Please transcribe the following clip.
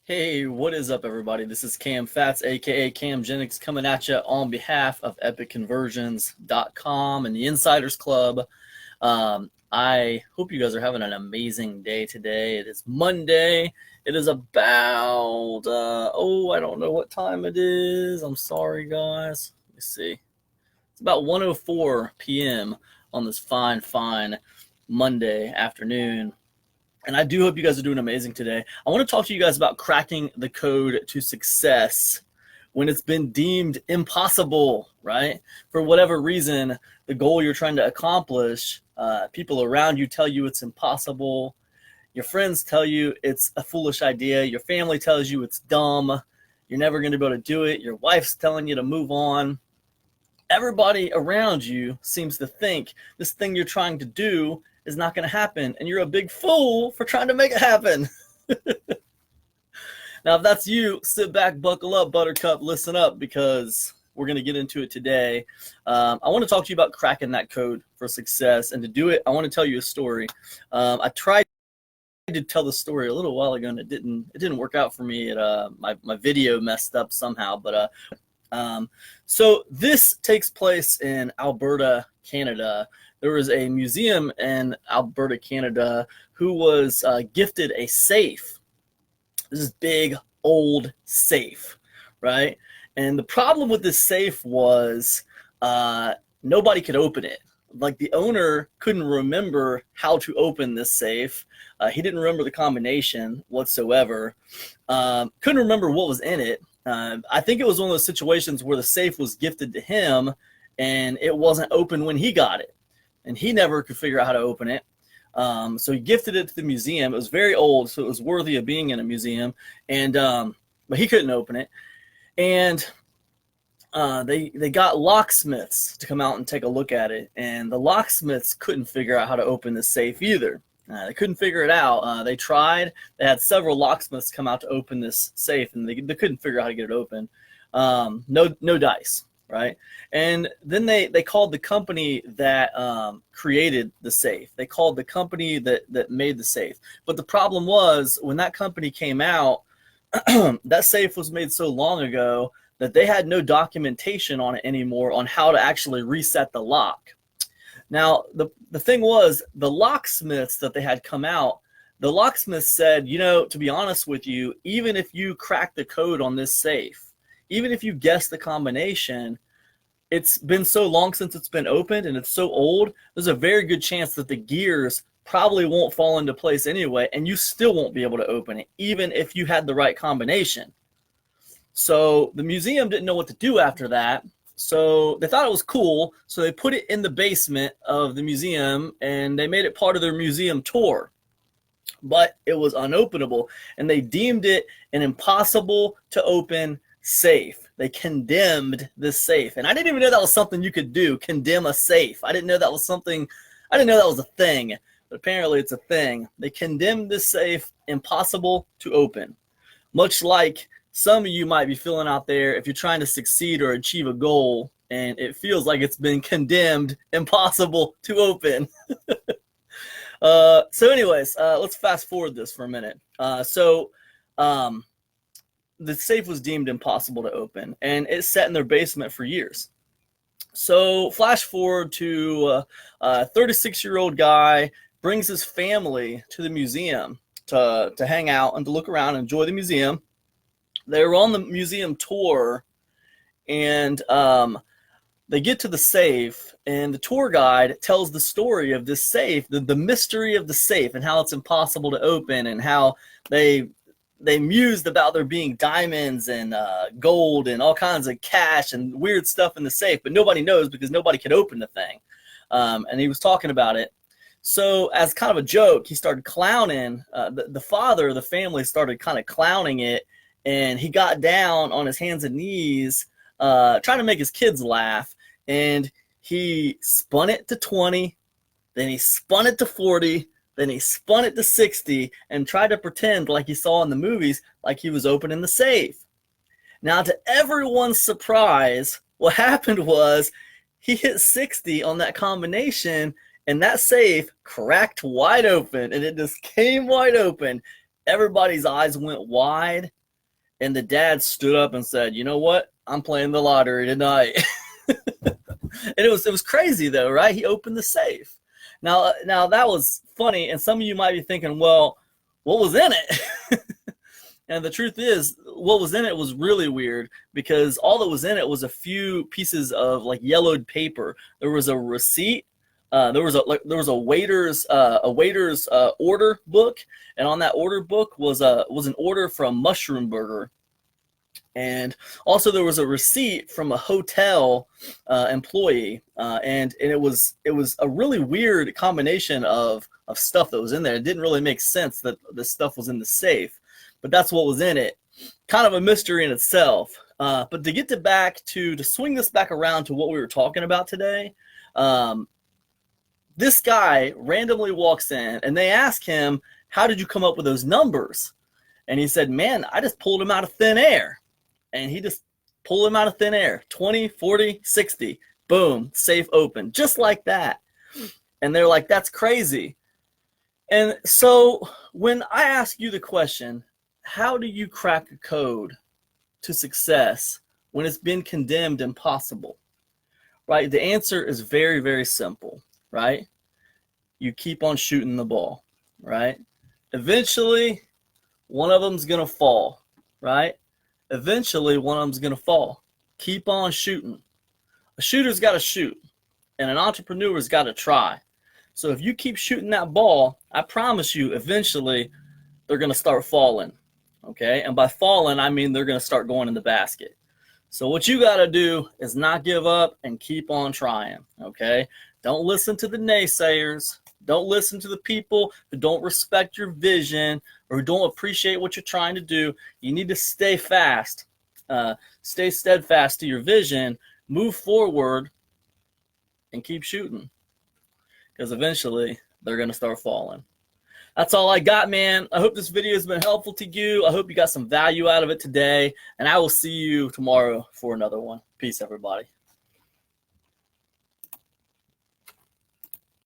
Hey, what is up, everybody? This is Cam Fats, aka Cam Jennings, coming at you on behalf of EpicConversions.com and the Insiders Club. I hope you guys are having an amazing day today. It is Monday. It is about, I don't know what time it is. I'm sorry, guys. Let me see. It's about 1:04 p.m. on this fine Monday afternoon. And I do hope you guys are doing amazing today. I want to talk to you guys about cracking the code to success when it's been deemed impossible, right? For whatever reason, the goal you're trying to accomplish, people around you tell you it's impossible. Your friends tell you it's a foolish idea. Your family tells you it's dumb. You're never going to be able to do it. Your wife's telling you to move on. Everybody around you seems to think this thing you're trying to do is not going to happen, and you're a big fool for trying to make it happen. Now, if that's you, sit back, buckle up, Buttercup, listen up, because we're going to get into it today. I want to talk to you about cracking that code for success, and to do it, I want to tell you a story. I tried to tell the story a little while ago, and it didn't work out for me. My video messed up somehow, but so this takes place in Alberta, Canada. There was a museum in Alberta, Canada, who was gifted a safe. This is big, old safe, right? And the problem with this safe was nobody could open it. Like, the owner couldn't remember how to open this safe. He didn't remember the combination whatsoever. Couldn't remember what was in it. I think it was one of those situations where the safe was gifted to him and it wasn't open when he got it. And he never could figure out how to open it. So he gifted it to the museum. It was very old, so it was worthy of being in a museum. And but he couldn't open it. And they got locksmiths to come out and take a look at it. And the locksmiths couldn't figure out how to open the safe either. They couldn't figure it out. They tried. They had several locksmiths come out to open this safe, and they couldn't figure out how to get it open. No dice. Right. And then they called the company that created the safe. They called the company that made the safe. But the problem was, when that company came out, that safe was made so long ago that they had no documentation on it anymore on how to actually reset the lock. Now, the thing was, the locksmiths that they had come out, the locksmiths said, to be honest with you, even if you crack the code on this safe, even if you guess the combination, it's been so long since it's been opened and it's so old, there's a very good chance that the gears probably won't fall into place anyway, and you still won't be able to open it, even if you had the right combination. So the museum didn't know what to do after that. So they thought it was cool, so they put it in the basement of the museum, and they made it part of their museum tour. But it was unopenable, and they deemed it an impossible to open safe. They condemned this safe. And I didn't even know that was something you could do, condemn a safe. I didn't know that was a thing. But apparently it's a thing. They condemned this safe impossible to open. Much like some of you might be feeling out there if you're trying to succeed or achieve a goal and it feels like it's been condemned impossible to open. So anyways, let's fast forward this for a minute. The safe was deemed impossible to open, and it sat in their basement for years. So flash forward to a 36-year-old guy brings his family to the museum to hang out and to look around and enjoy the museum. They were on the museum tour, and they get to the safe, and the tour guide tells the story of this safe, the mystery of the safe, and how it's impossible to open, and how they mused about there being diamonds and gold and all kinds of cash and weird stuff in the safe, but nobody knows because nobody could open the thing. And he was talking about it. So as kind of a joke, he started clowning. The father of the family started kind of clowning it, and he got down on his hands and knees trying to make his kids laugh. And he spun it to 20, then he spun it to 40, then he spun it to 60 and tried to pretend, like he saw in the movies, like he was opening the safe. Now, to everyone's surprise, what happened was he hit 60 on that combination, and that safe cracked wide open, and it just came wide open. Everybody's eyes went wide, and the dad stood up and said, "You know what? I'm playing the lottery tonight." And it was crazy though, right? He opened the safe. Now that was funny, and some of you might be thinking, well, what was in it? And the truth is, what was in it was really weird, because all that was in it was a few pieces of like yellowed paper. There was a receipt. There was a waiter's order book, and on that order book was an order from Mushroom Burger, and also there was a receipt from a hotel employee, and it was a really weird combination of stuff that was in there. It didn't really make sense that this stuff was in the safe, but that's what was in it. Kind of a mystery in itself. But to get to swing this back around to what we were talking about today. This guy randomly walks in, and they ask him, "How did you come up with those numbers?" And he said, "Man, I just pulled them out of thin air." And he just pulled them out of thin air. 20, 40, 60. Boom, safe open. Just like that. And they're like, "That's crazy." And so when I ask you the question, how do you crack a code to success when it's been condemned impossible? Right? The answer is very, very simple. Right? You keep on shooting the ball, right? Eventually, one of them's going to fall, right? Eventually, one of them's going to fall. Keep on shooting. A shooter's got to shoot, and an entrepreneur's got to try. So if you keep shooting that ball, I promise you, eventually, they're going to start falling, okay? And by falling, I mean they're going to start going in the basket. So what you got to do is not give up and keep on trying, okay? Don't listen to the naysayers. Don't listen to the people who don't respect your vision or who don't appreciate what you're trying to do. You need to stay fast, stay steadfast to your vision, move forward, and keep shooting, because eventually they're going to start falling. That's all I got, man. I hope this video has been helpful to you. I hope you got some value out of it today, and I will see you tomorrow for another one. Peace, everybody.